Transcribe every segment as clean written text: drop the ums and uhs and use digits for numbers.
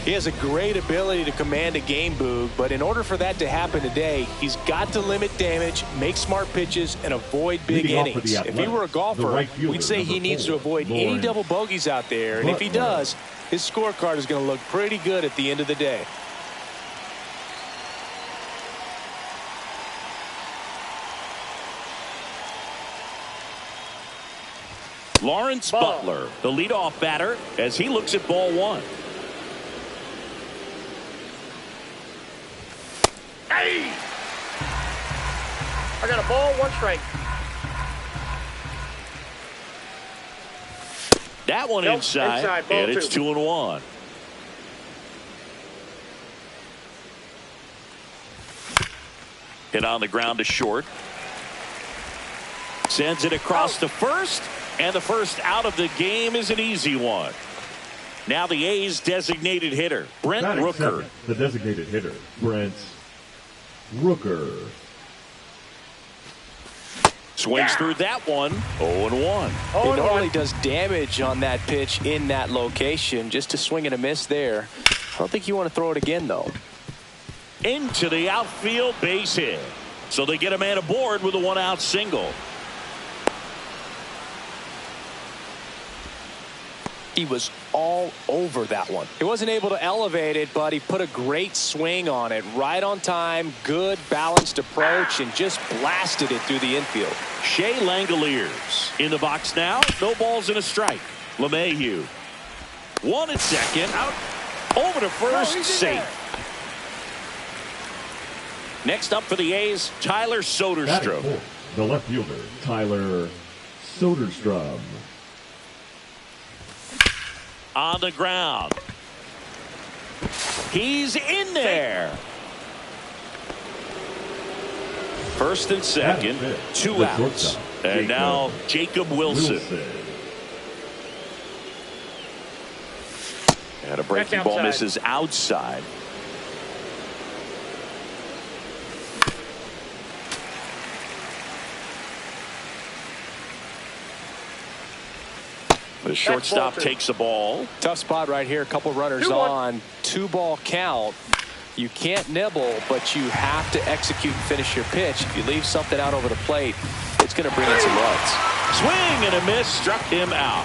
He has a great ability to command a game, Boog, but in order for that to happen today, he's got to limit damage, make smart pitches, and avoid big innings. If he were a golfer, we'd say he needs to avoid any double bogeys out there, and if he does, his scorecard is going to look pretty good at the end of the day. Lawrence Butler, the leadoff batter, as he looks at ball one. Hey! I got a ball, 1 strike. That one inside and it's 2-1. Hit on the ground to short. Sends it across to first. And the first out of the game is an easy one. Now the A's designated hitter, Brent Rooker. The designated hitter, Brent Rooker. Swings through that one, 0-1. He normally does damage on that pitch in that location. Just to swing and a miss there. I don't think you want to throw it again, though. Into the outfield, base hit. So they get a man aboard with a 1-out single. He was all over that one. He wasn't able to elevate it, but he put a great swing on it. Right on time, good balanced approach, and just blasted it through the infield. Shea Langoliers in the box now. No balls and a strike. LeMahieu. 1 at second. Out. Over to first. Safe. Next up for the A's, Tyler Soderstrom. The left fielder, Tyler Soderstrom. On the ground. He's in there. First and second, 2 outs. And now Jacob Wilson. And a breaking ball misses outside. The shortstop takes the ball. Tough spot right here. A couple runners on. 2-ball count. You can't nibble, but you have to execute and finish your pitch. If you leave something out over the plate, it's going to bring in some runs. Swing and a miss, struck him out.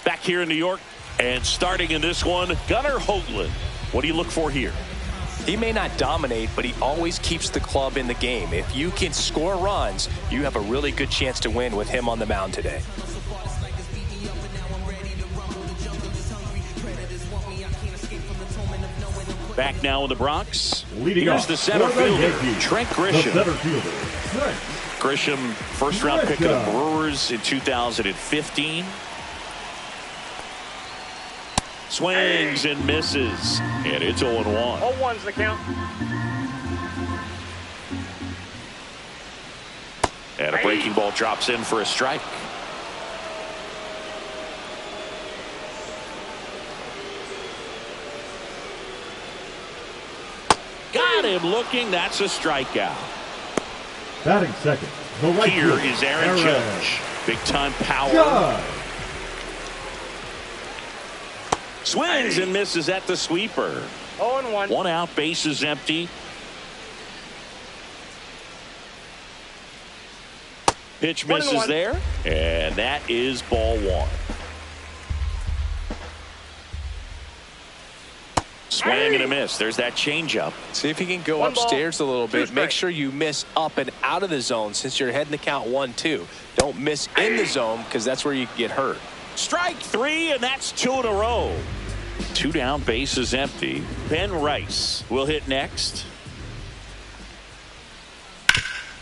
Back here in New York, and starting in this one, Gunnar Hoagland. What do you look for here? He may not dominate, but he always keeps the club in the game. If you can score runs, you have a really good chance to win with him on the mound today. Back now in the Bronx. Here's the center fielder, Trent Grisham. Grisham, first-round pick of the Brewers in 2015. Swings and misses, and it's 0-1. 0-1's the count. And a breaking ball drops in for a strike. Got him looking. That's a strikeout. Batting second. The right Here fielder, is Aaron Judge. Big-time power. Judge. Swings and misses at the sweeper. 0-1. 1 out, bases empty. Pitch misses there, and that is ball 1. Swing and a miss. There's that changeup. See if he can go upstairs a little bit. Make sure you miss up and out of the zone since you're heading the count 1-2. Don't miss in the zone because that's where you can get hurt. Strike 3, and that's 2 in a row. 2 down, bases empty. Ben Rice will hit next.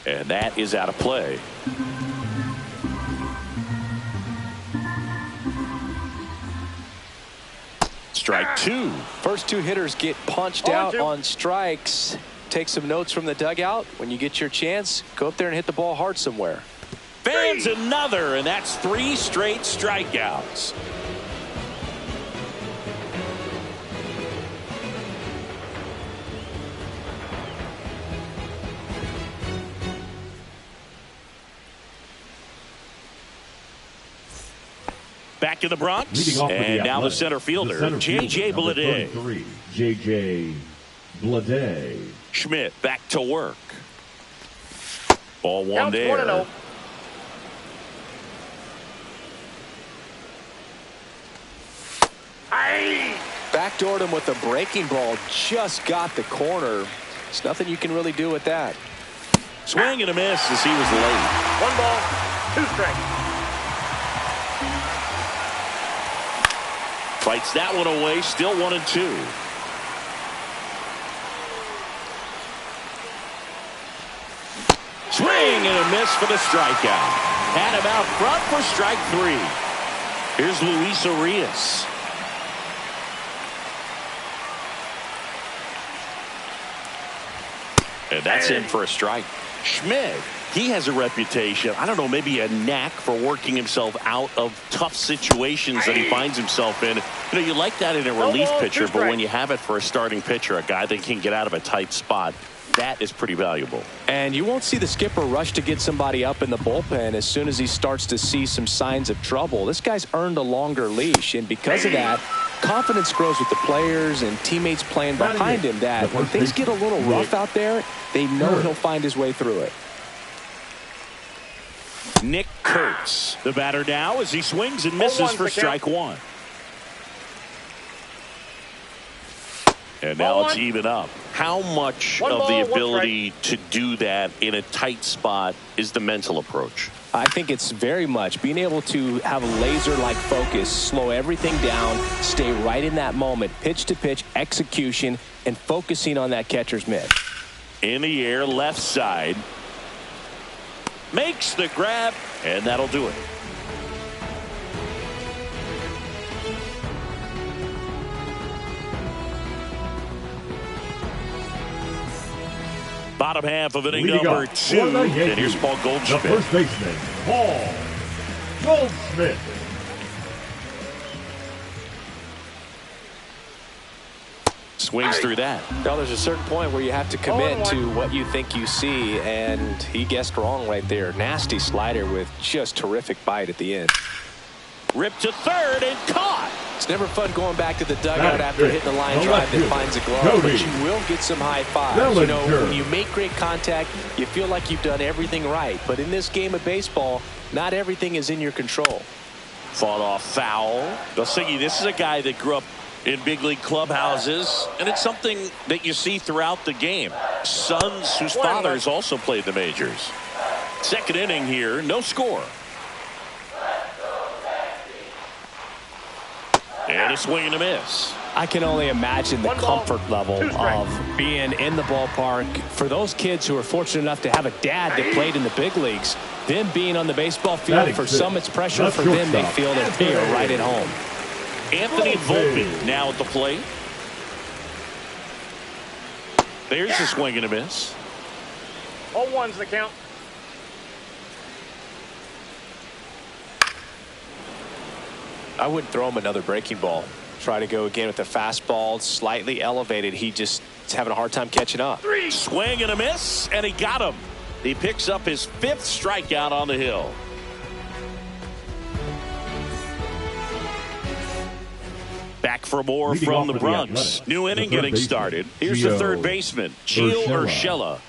And that is out of play. Strike 2. First 2 hitters get punched out on strikes. Take some notes from the dugout. When you get your chance, go up there and hit the ball hard somewhere. Fans another, and that's 3 straight strikeouts. Back in the Bronx, Leading off for and the now the Athletics, center fielder, J.J. number Bleday. 33, J.J. Bleday. Schmidt back to work. Ball one Count there. 1-0. Backdoored him with a breaking ball. Just got the corner. There's nothing you can really do with that. Swing and a miss as he was late. 1 ball, 2 strikes. Fights that one away. Still 1-2. Swing and a miss for the strikeout. Had him out front for strike 3. Here's Luis Arias. And that's in for a strike. Schmidt, he has a reputation, I don't know, maybe a knack for working himself out of tough situations that he finds himself in. You know, you like that in a relief pitcher, but when you have it for a starting pitcher, a guy that can get out of a tight spot, that is pretty valuable. And you won't see the skipper rush to get somebody up in the bullpen as soon as he starts to see some signs of trouble. This guy's earned a longer leash, and because of that, confidence grows with the players and teammates playing behind him, that when things get a little rough out there, they know he'll find his way through it. Nick Kurtz, the batter now, as he swings and misses for strike 1. And now it's even up. How much of the ability to do that in a tight spot is the mental approach? I think it's very much being able to have a laser-like focus, slow everything down, stay right in that moment, pitch-to-pitch execution, and focusing on that catcher's mitt. In the air, left side. Makes the grab, and that'll do it. Bottom half of inning number 2. And here's Paul Goldschmidt. The first baseman, Paul Goldschmidt. Swings through that. Now there's a certain point where you have to commit to what you think you see, and he guessed wrong right there. Nasty slider with just terrific bite at the end. Ripped to third and caught. It's never fun going back to the dugout after hitting a line drive that finds a glove, but you will get some high fives. You know, when you make great contact, you feel like you've done everything right. But in this game of baseball, not everything is in your control. Fought off foul. Belsingi, this is a guy that grew up in big league clubhouses, and it's something that you see throughout the game. Sons whose fathers also played the majors. Second inning here, no score. And a swing and a miss. I can only imagine the comfort level of being in the ballpark. For those kids who are fortunate enough to have a dad that played in the big leagues, them being on the baseball field, for some it's pressure, for them they feel that they are right at home. Anthony Volpe now at the plate. There's a swing and a miss. 0-1's the count. I wouldn't throw him another breaking ball. Try to go again with the fastball, slightly elevated. He just is having a hard time catching up. Swing and a miss, and he got him. He picks up his 5th strikeout on the hill. Back for more from the Bronx. New inning getting started. Here's the third baseman, Gio Urshela.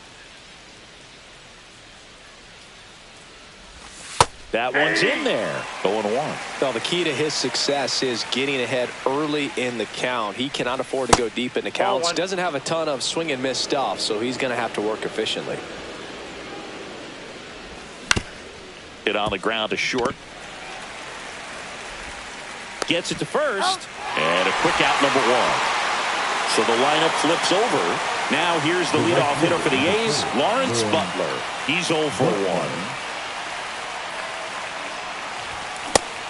That one's in there. 0-1. Well, the key to his success is getting ahead early in the count. He cannot afford to go deep in the counts. Doesn't have a ton of swing and miss stuff, so he's going to have to work efficiently. Hit on the ground to short. Gets it to first. And a quick out, number 1. So the lineup flips over. Now here's the leadoff hitter for the A's, Lawrence Butler. He's 0 for 1.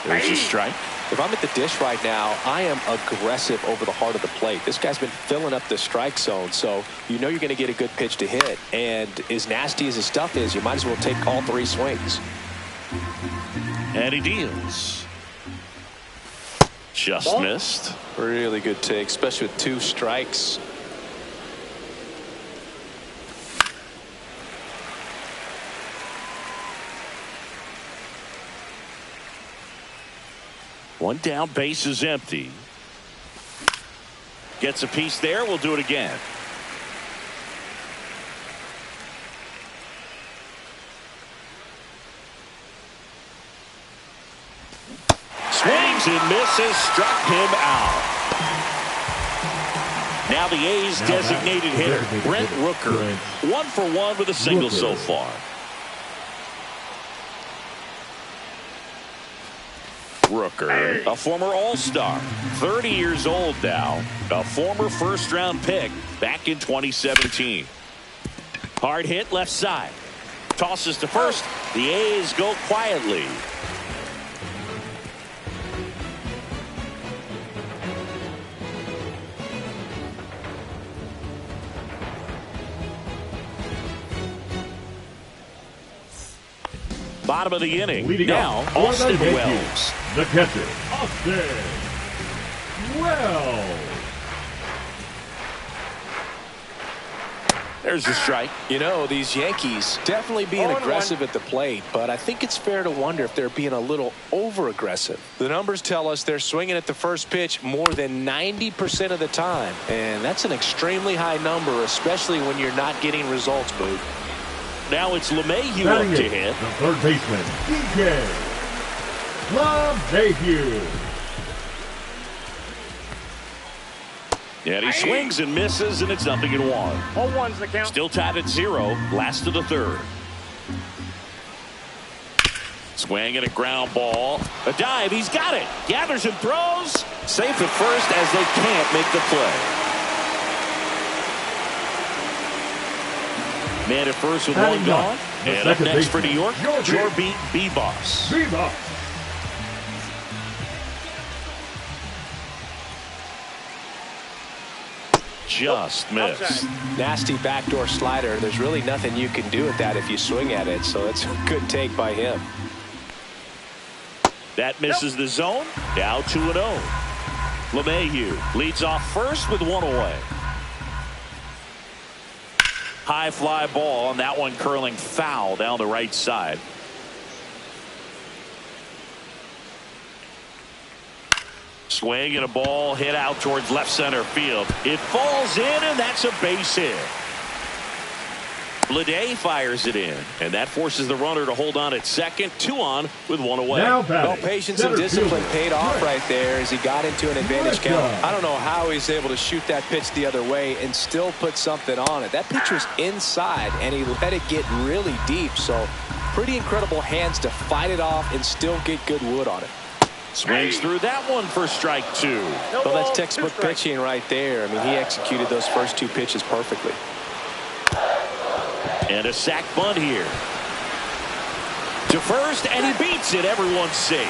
There's a strike. If I'm at the dish right now, I am aggressive over the heart of the plate. This guy's been filling up the strike zone, so you know you're going to get a good pitch to hit. And as nasty as his stuff is, you might as well take all 3 swings. And he deals. Just missed. Really good take, especially with 2 strikes. One down, base is empty. Gets a piece there. We'll do it again. Swings and misses, struck him out. Now the A's designated hitter, Brent Rooker, 1 for 1 with a single so far. Rooker, a former All-Star, 30 years old now, a former first-round pick back in 2017. Hard hit left side. Tosses to first. The A's go quietly. Bottom of the inning. Leading now, Austin Wells. The catcher, Austin Wells. There's the strike. You know, these Yankees definitely being aggressive at the plate, but I think it's fair to wonder if they're being a little over-aggressive. The numbers tell us they're swinging at the first pitch more than 90% of the time, and that's an extremely high number, especially when you're not getting results, Boog. Now it's LeMahieu up to hit. The third baseman, DJ LeMahieu. And he swings and misses, and it's 0-1. 0-1's the count. Still tied at 0. Last of the third. Swing and a ground ball. A dive. He's got it. Gathers and throws. Safe at first as they can't make the play. Man at first with one gone. And up next for New York, Jorbit Bebos. Just missed. Nasty backdoor slider. There's really nothing you can do with that if you swing at it, so it's a good take by him. That misses the zone. Now 2-0. LeMahieu leads off first with one away. High fly ball, and that one curling foul down the right side. Swing and a ball hit out towards left center field. It falls in, and that's a base hit. Bleday fires it in, and that forces the runner to hold on at second. 2 on with one away. Well, patience and discipline paid off right there as he got into an advantage count. I don't know how he's able to shoot that pitch the other way and still put something on it. That pitch was inside, and he let it get really deep. So pretty incredible hands to fight it off and still get good wood on it. Swings through that one for strike 2. Well, that's textbook pitching right there. I mean, he executed those first 2 pitches perfectly. And a sac bunt here. To first, and he beats it. Everyone's safe.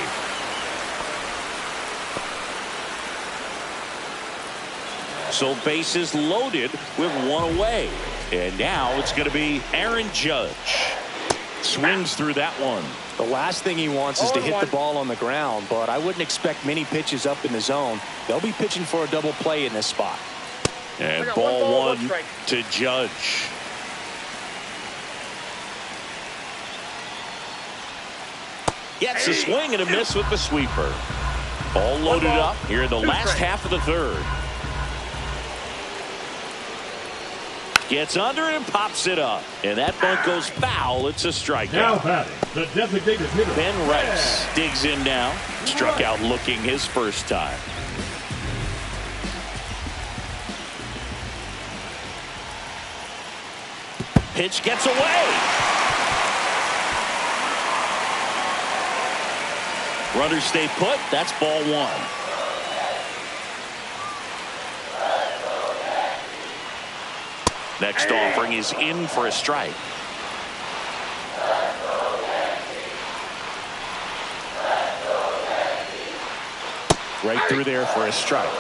So bases loaded with one away. And now it's going to be Aaron Judge. Swings through that one. The last thing he wants is to hit the ball on the ground, but I wouldn't expect many pitches up in the zone. They'll be pitching for a double play in this spot. And ball 1 to Judge. Gets a swing and a miss with the sweeper. All loaded up here in the last half of the third. Gets under and pops it up. And that bunt goes foul. It's a strikeout. Now batting, the designated hitter, Ben Rice digs in now. Struck out looking his first time. Pitch gets away. Runners stay put. That's ball 1. Next offering is in for a strike. Right through there for a strike.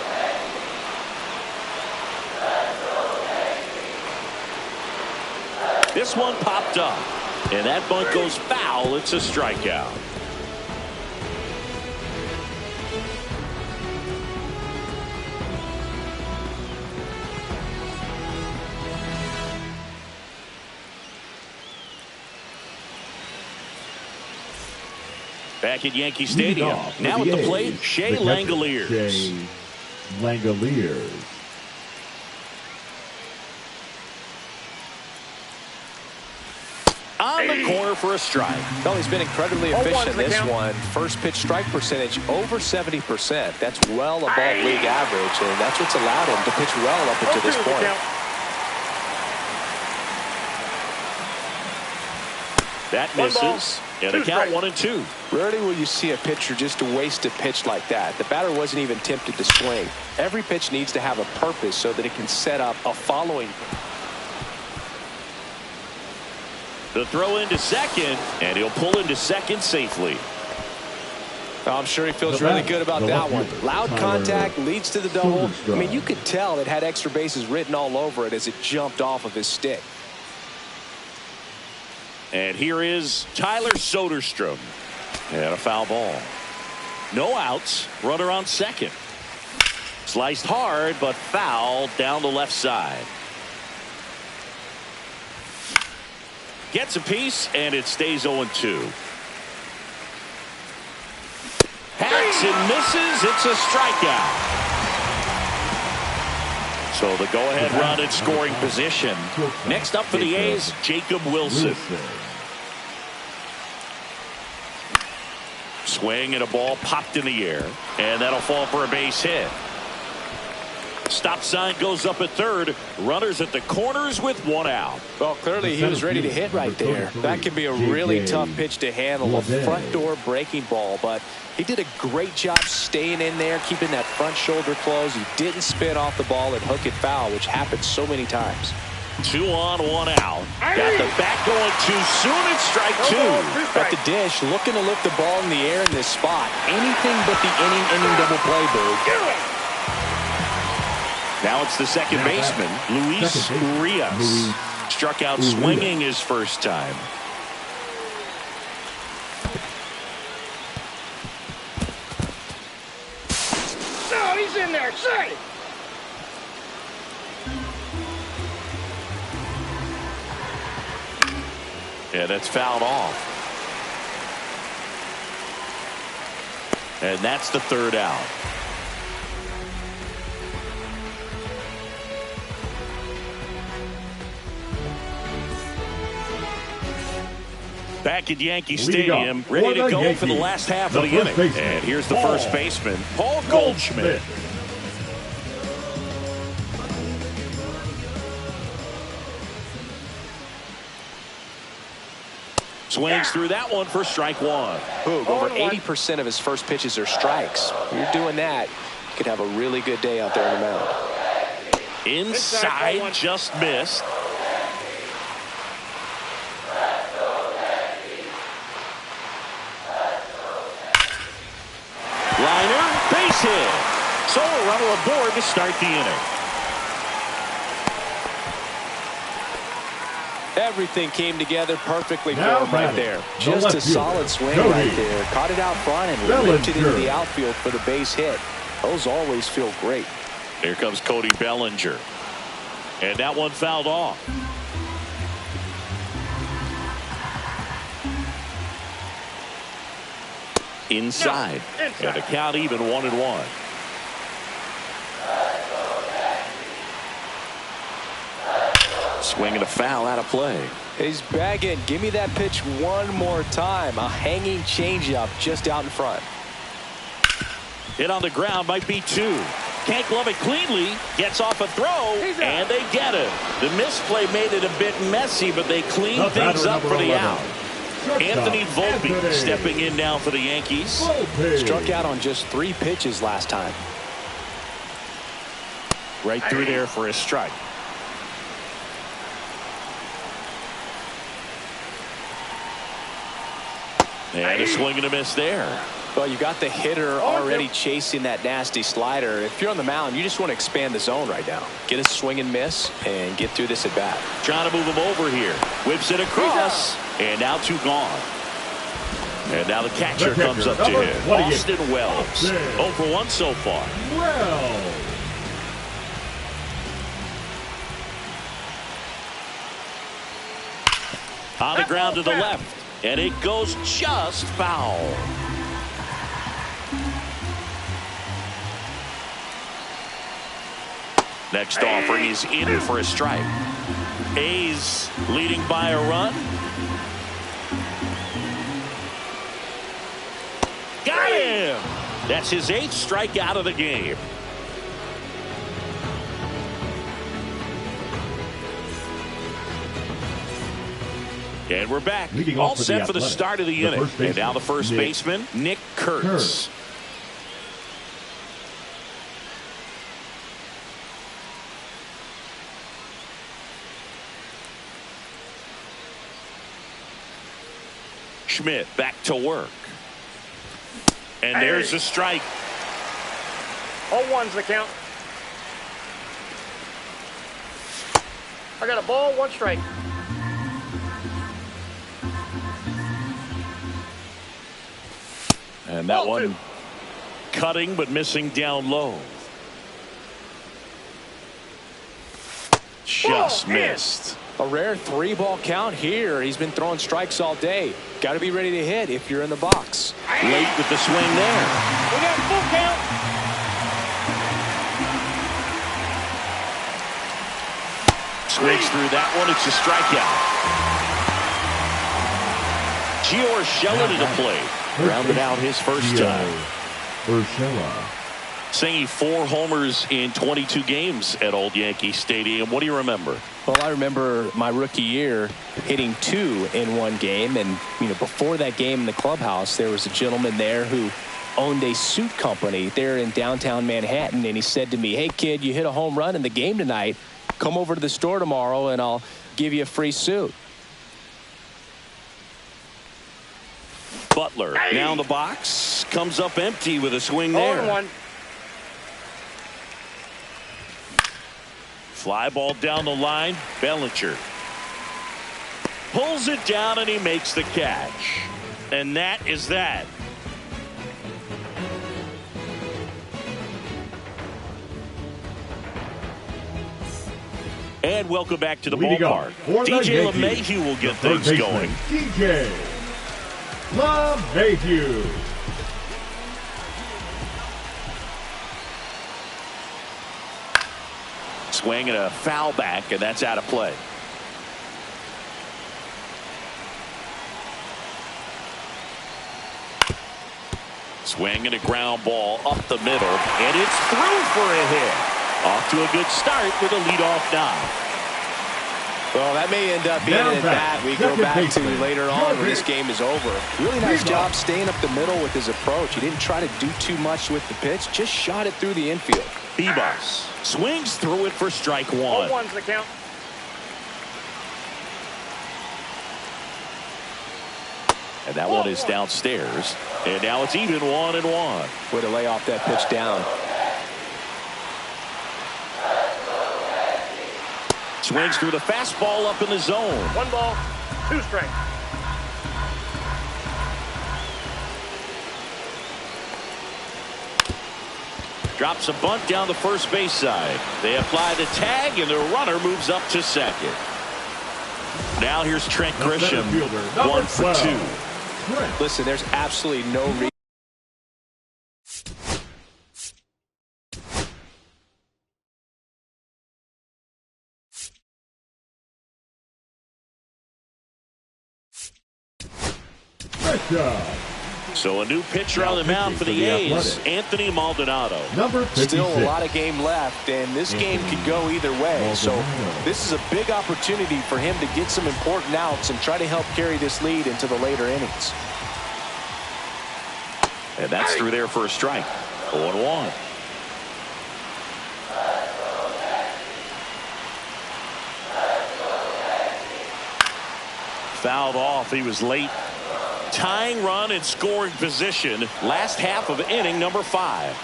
This one popped up. And that bunt goes foul. It's a strikeout. Back at Yankee Stadium. Now at the plate, Shea Langeliers. Shea Langeliers. On the corner for a strike. Well, he's been incredibly efficient in this one. First pitch strike percentage over 70%. That's well above league average, and that's what's allowed him to pitch well up until this point. That misses, and the count 1-2. Rarely will you see a pitcher just waste a pitch like that. The batter wasn't even tempted to swing. Every pitch needs to have a purpose so that it can set up a following. The throw into second, and he'll pull into second safely. I'm sure he feels really good about that one. Loud contact leads to the double. I mean, you could tell it had extra bases written all over it as it jumped off of his stick. And here is Tyler Soderstrom. And a foul ball. No outs. Runner on second. Sliced hard, but foul down the left side. Gets a piece, and it stays 0-2. Hacks and misses. It's a strikeout. So the go-ahead run in scoring position. Next up for the A's, Jacob Wilson. Swing and a ball popped in the air, and that'll fall for a base hit. Stop sign goes up at third. Runners at the corners with one out. Well, clearly he was ready to hit right there. That could be a really tough pitch to handle, a front door breaking ball, but he did a great job staying in there, keeping that front shoulder closed. He didn't spin off the ball and hook it foul, which happens so many times. 2 on, 1 out. Got the bat going too soon. It's strike 2. At the dish, looking to lift the ball in the air in this spot. Anything but the inning double play, Boog. Now it's the second baseman, Luis Urias. Struck out swinging his first time. No, he's in there. Say. Yeah, that's fouled off. And that's the third out. Back at Yankee Stadium, ready to go for the last half of the inning. And here's the first baseman, Paul Goldschmidt. Swings through that one for strike 1. Boog, over 80% of his first pitches are strikes. When you're doing that, you could have a really good day out there on the mound. Inside, just missed. Liner, base hit. So a runner aboard to start the inning. Everything came together perfectly for him right there. Just a solid swing right there. Caught it out front and lifted into the outfield for the base hit. Those always feel great. Here comes Cody Bellinger. And that one fouled off. Inside. And the count even 1-1. Swinging a foul out of play. He's bagging. Give me that pitch one more time. A hanging changeup just out in front. Hit on the ground, might be 2. Can't glove it cleanly. Gets off a throw, and they get it. The misplay made it a bit messy, but they cleaned things up for the out. Anthony Volpe stepping in now for the Yankees. Struck out on just 3 pitches last time. Right through there for a strike. And a swing and a miss there. Well, you got the hitter already chasing that nasty slider. If you're on the mound, you just want to expand the zone right now. Get a swing and miss and get through this at bat. Trying to move him over here. Whips it across. And now 2 gone. And now the catcher comes up to him. Austin Wells. 0 for 1 so far. On the ground to the left. And it goes just foul. Next offering is in for a strike. A's leading by a run. Got him! That's his 8th strikeout of the game. And we're back. All set for the start of the inning. And now the first baseman, Nick Kurtz. Schmidt back to work. And there's a strike. 0-1's the count. I got a ball, 1 strike. And that one cutting but missing down low. Just missed. A rare 3-ball count here. He's been throwing strikes all day. Got to be ready to hit if you're in the box. Late with the swing there. We got full count. Swings through that one. It's a strikeout. Gio Urshela to the plate. Rounded out his first time. Urshela. Singing 4 homers in 22 games at Old Yankee Stadium. What do you remember? Well, I remember my rookie year hitting 2 in one game. And, before that game in the clubhouse, there was a gentleman there who owned a suit company there in downtown Manhattan. And he said to me, "Hey, kid, you hit a home run in the game tonight. Come over to the store tomorrow and I'll give you a free suit." Butler now in the box. Comes up empty with a swing there. 0-1. Fly ball down the line. Bellinger pulls it down and he makes the catch. And that is that. And welcome back to the ballpark. DJ LeMahieu will get things going. DJ LeMahieu. Swing and a foul back, and that's out of play. Swing and a ground ball up the middle, and it's through for a hit. Off to a good start with a leadoff knock. Well, that may end up being an at-bat we go back to later on when this game is over. Really nice job staying up the middle with his approach. He didn't try to do too much with the pitch, just shot it through the infield. Bibas swings through it for strike 1. 0-1's the count. And that one is downstairs. And now it's even 1-1. Way to lay off that pitch down. Swings through the fastball up in the zone. 1 ball, 2 strikes. Drops a bunt down the first base side. They apply the tag, and the runner moves up to second. Now here's Trent Grisham, 1 for 2. Listen, there's absolutely no reason. So a new pitcher on the mound for the A's, Anthony Maldonado. Still a lot of game left, and this game could go either way. So this is a big opportunity for him to get some important outs and try to help carry this lead into the later innings. And that's through there for a strike. 0-1. Fouled off. He was late. Tying run in scoring position. Last half of inning number 5.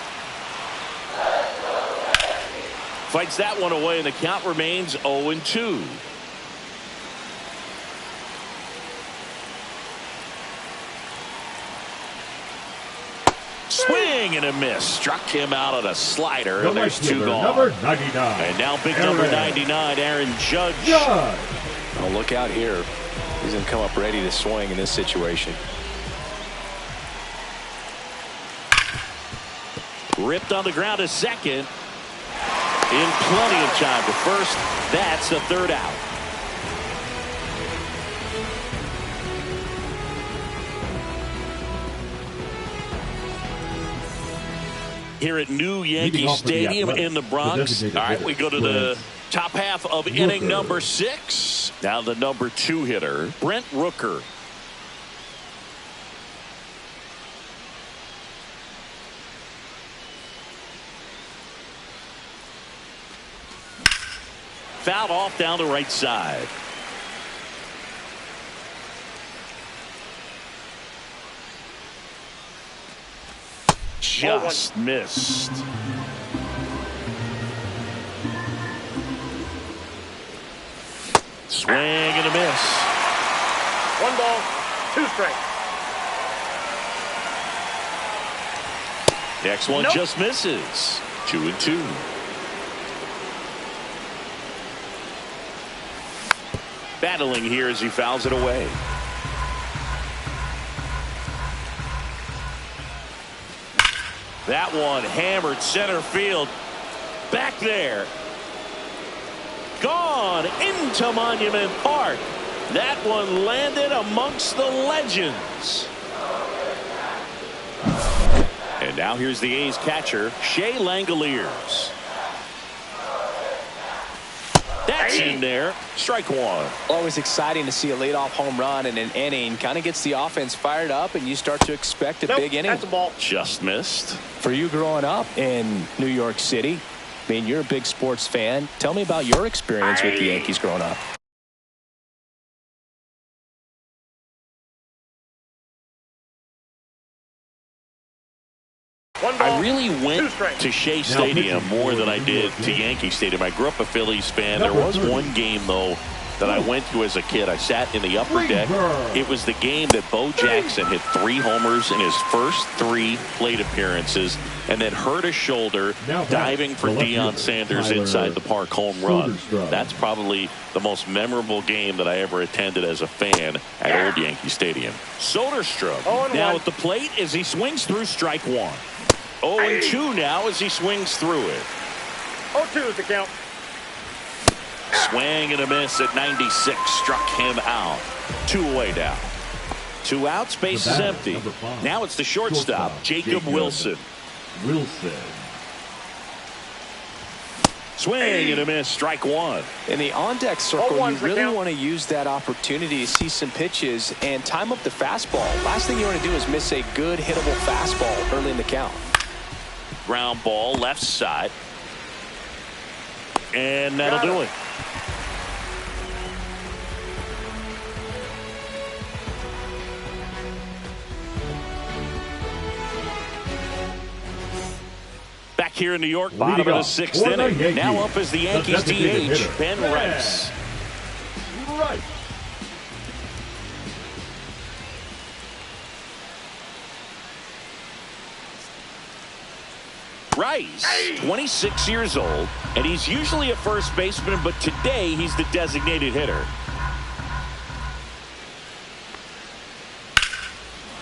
Fights that one away, and the count remains 0-2. Swing and a miss. Struck him out on a slider, and there's 2 gone. Number 99. And now big number 99, Aaron Judge. Oh, look out here. He's going to come up ready to swing in this situation. Ripped on the ground to second. In plenty of time to first. That's a third out. Here at New Yankee Stadium in the Bronx. All right, we go to the top half of inning number 6. Now the number 2 hitter, Brent Rooker. Fouled off down the right side. Just missed. Swing and a miss. 1 ball, 2 strikes. Next one just misses. 2-2. Battling here as he fouls it away. That one hammered center field. Back there. Gone into Monument Park. That one landed amongst the legends. And now here's the A's catcher, Shea Langoliers. That's in there. Strike 1. Always exciting to see a leadoff home run in an inning. Kind of gets the offense fired up, and you start to expect a big inning. That's a ball. Just missed. For you growing up in New York City, I mean, you're a big sports fan. Tell me about your experience with the Yankees growing up. I really went to Shea Stadium more than I did to Yankee Stadium. I grew up a Phillies fan. There was one game, though, that I went to as a kid. I sat in the upper deck. It was the game that Bo Jackson hit 3 homers in his first 3 plate appearances and then hurt his shoulder diving for Deion Sanders inside the park home run. That's probably the most memorable game that I ever attended as a fan at Old Yankee Stadium. Soderstrom now at the plate as he swings through strike 1. 0-2 now as he swings through it. 0-2 is the count. Swing and a miss at 96. Struck him out. 2 away now. 2 outs. Base is empty. Now it's the shortstop, Jacob Wilson. Swing and a miss. Strike 1. In the on-deck circle, you really want to use that opportunity to see some pitches and time up the fastball. Last thing you want to do is miss a good hittable fastball early in the count. Ground ball left side. And that'll do it. Back here in New York, bottom of the 6th inning. Now up is the Yankees DH, Ben Rice. Rice, 26 years old, and he's usually a first baseman, but today he's the designated hitter.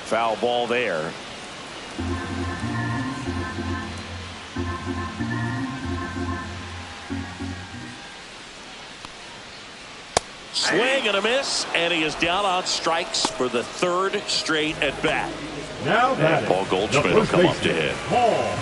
Foul ball there. Swing and a miss, and he is down on strikes for the 3rd straight at bat. Now that Paul Goldschmidt will come up to hit. Paul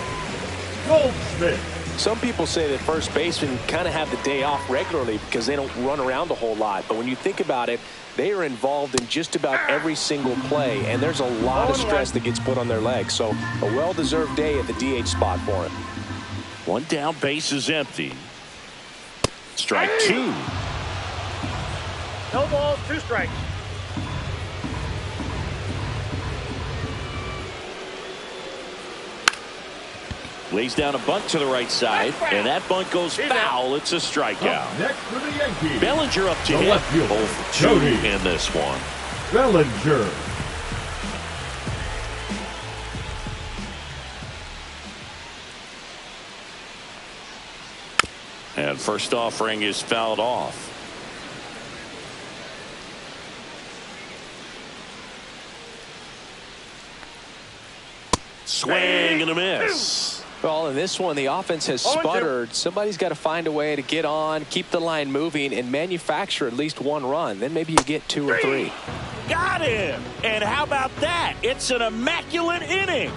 Goldschmidt. Some people say that first basemen kind of have the day off regularly because they don't run around a whole lot. But when you think about it, they are involved in just about every single play, and there's a lot of stress that gets put on their legs. So a well-deserved day at the DH spot for him. 1 down, base is empty. Strike 2. No balls, 2 strikes. Lays down a bunt to the right side, and that bunt goes foul. It's a strikeout. Next for the Yankees. Bellinger up to hit. 0 for 2 in this one. Bellinger. And first offering is fouled off. Swing and a miss. Well, in this one, the offense has sputtered. Somebody's got to find a way to get on, keep the line moving, and manufacture at least one run. Then maybe you get 2 or 3. Got him! And how about that? It's an immaculate inning.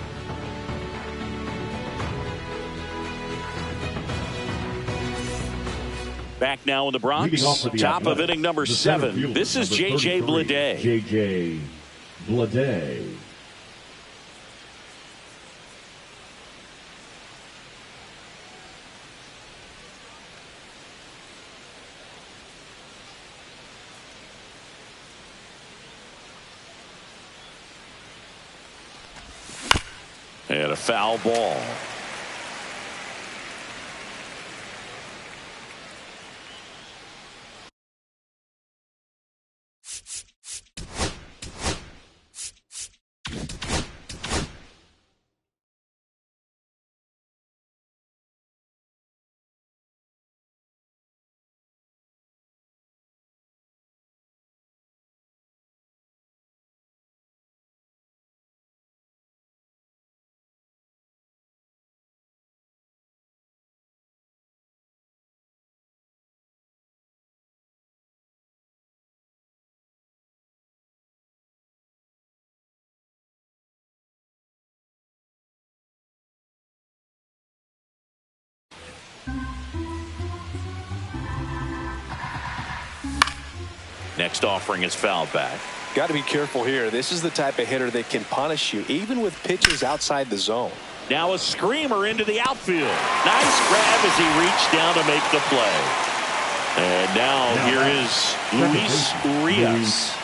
Back now in the Bronx, top of inning number 7. This is J.J. Bleday. J.J. Bleday. And a foul ball. Next offering is fouled back. Got to be careful here. This is the type of hitter that can punish you, even with pitches outside the zone. Now a screamer into the outfield. Nice grab as he reached down to make the play. And now here is Luis Urias.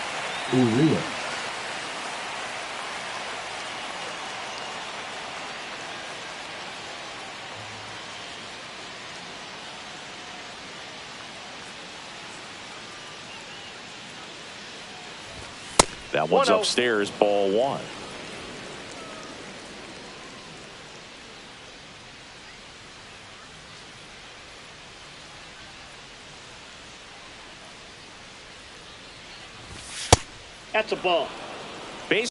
That one's upstairs, ball 1. That's a ball. Base.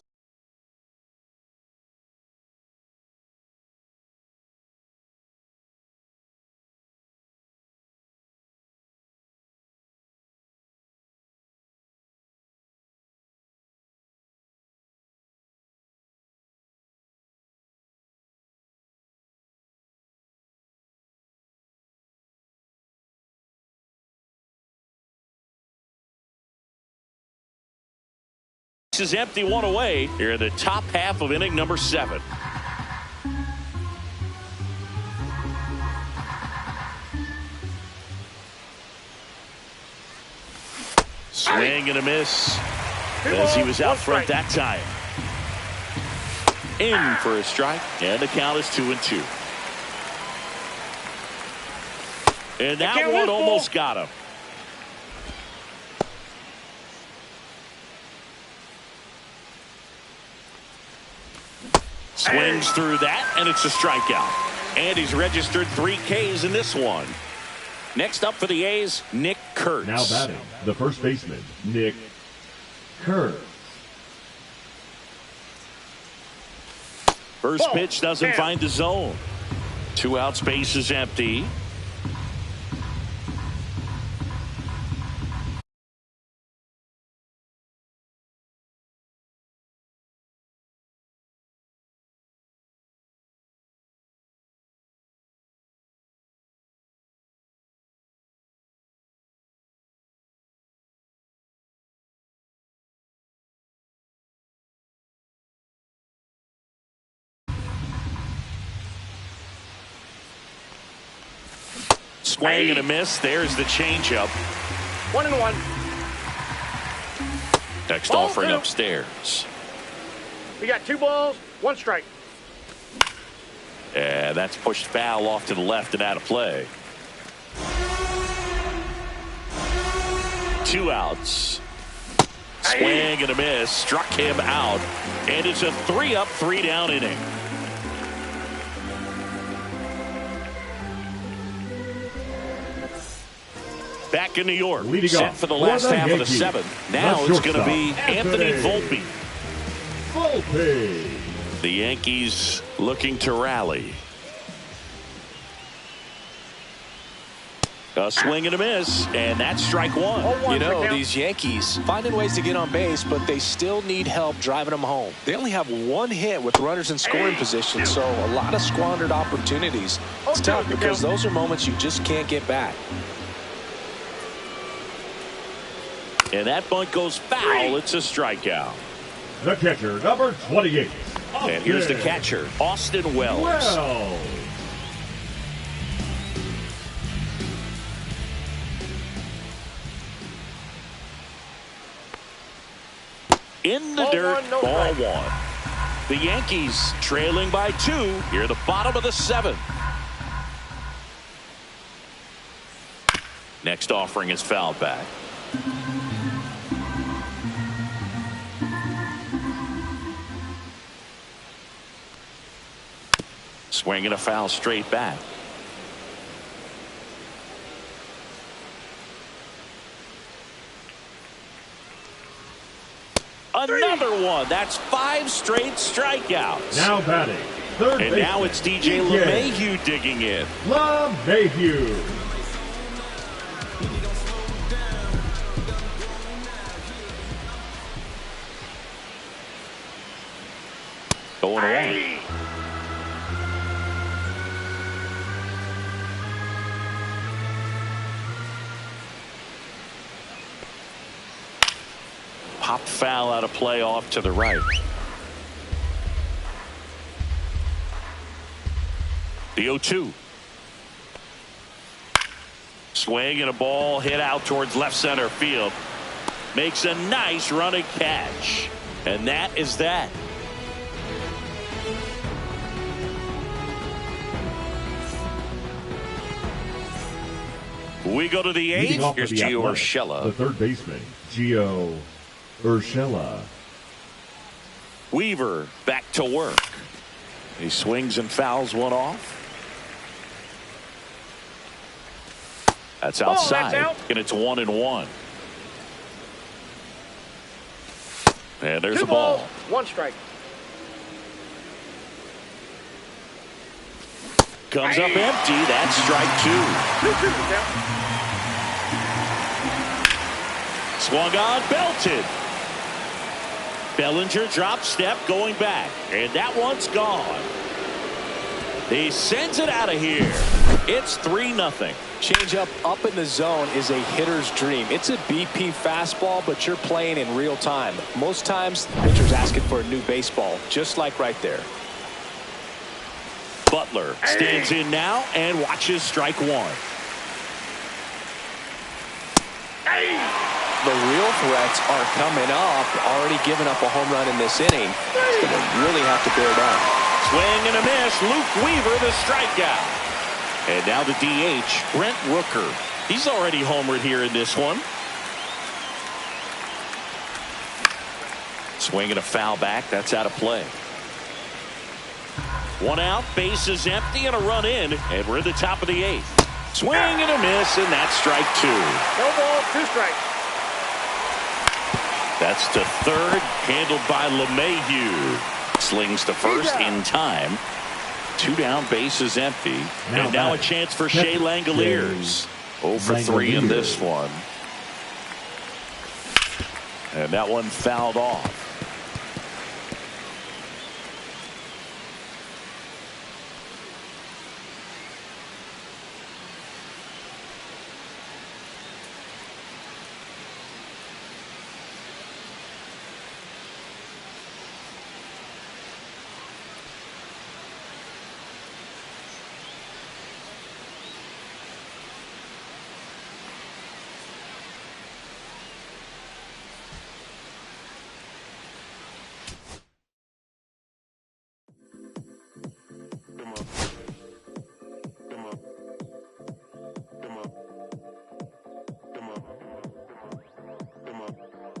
Is empty, 1 away here in the top half of inning number 7. Swing and a miss as he was out front that time. In for a strike, and the count is 2-2. And that one almost got him. Swings through that, and it's a strikeout. And he's registered 3 Ks in this one. Next up for the A's, Nick Kurtz. Now batting, the first baseman, Nick Kurtz. First pitch doesn't find the zone. 2 outs, base is empty. Swing and a miss. There's the changeup. 1-1. Next offering upstairs. We got 2 balls, 1 strike. And that's pushed foul off to the left and out of play. 2 outs. Swing and a miss. Struck him out. And it's a 3-up, 3-down inning. Back in New York, set for the last half of the 7th. Now it's going to be Anthony Volpe. Volpe. The Yankees looking to rally. A swing and a miss, and that's strike one. You know, these Yankees finding ways to get on base, but they still need help driving them home. They only have one hit with runners in scoring position, so a lot of squandered opportunities. It's tough because those are moments you just can't get back. And that bunt goes foul. It's a strikeout. The catcher, number 28. And here's the catcher, Austin Wells. In the dirt, ball one. The Yankees trailing by 2 here at the bottom of the 7th. Next offering is fouled back. Swinging a foul straight back. Another one. That's 5 straight strikeouts. Now batting, third and now it's DJ LeMahieu digging in. LeMahieu. Going away. Popped foul out of play off to the right. The 0-2. Swing and a ball hit out towards left center field. Makes a nice running catch. And that is that. We go to the 8th. Here's Gio Urshela. The third baseman, Gio Urshela. Weaver back to work. He swings and fouls one off. That's outside. That's out. And it's 1-1. And there's 2 a ball. balls, 1 strike. Comes up empty. That's strike 2. Swung on, belted. Bellinger drop step going back. And that one's gone. He sends it out of here. It's 3-0. Changeup up in the zone is a hitter's dream. It's a BP fastball, but you're playing in real time. Most times, the pitcher's asking for a new baseball, just like right there. Butler stands in now and watches strike 1. The real threats are coming up. Already giving up a home run in this inning. He's going to really have to bear down. Swing and a miss. Luke Weaver, the strikeout. And now the DH, Brent Rooker. He's already homered here in this one. Swing and a foul back. That's out of play. 1 out, base is empty, and a run in, and we're at the top of the 8th. Swing and a miss, and that's strike 2. No balls, 2 strikes. That's to third, handled by LeMahieu. Slings to first in time. 2 down, base is empty. And now a chance for Shea Langoliers. 0 for 3 in this one. And that one fouled off. Come on.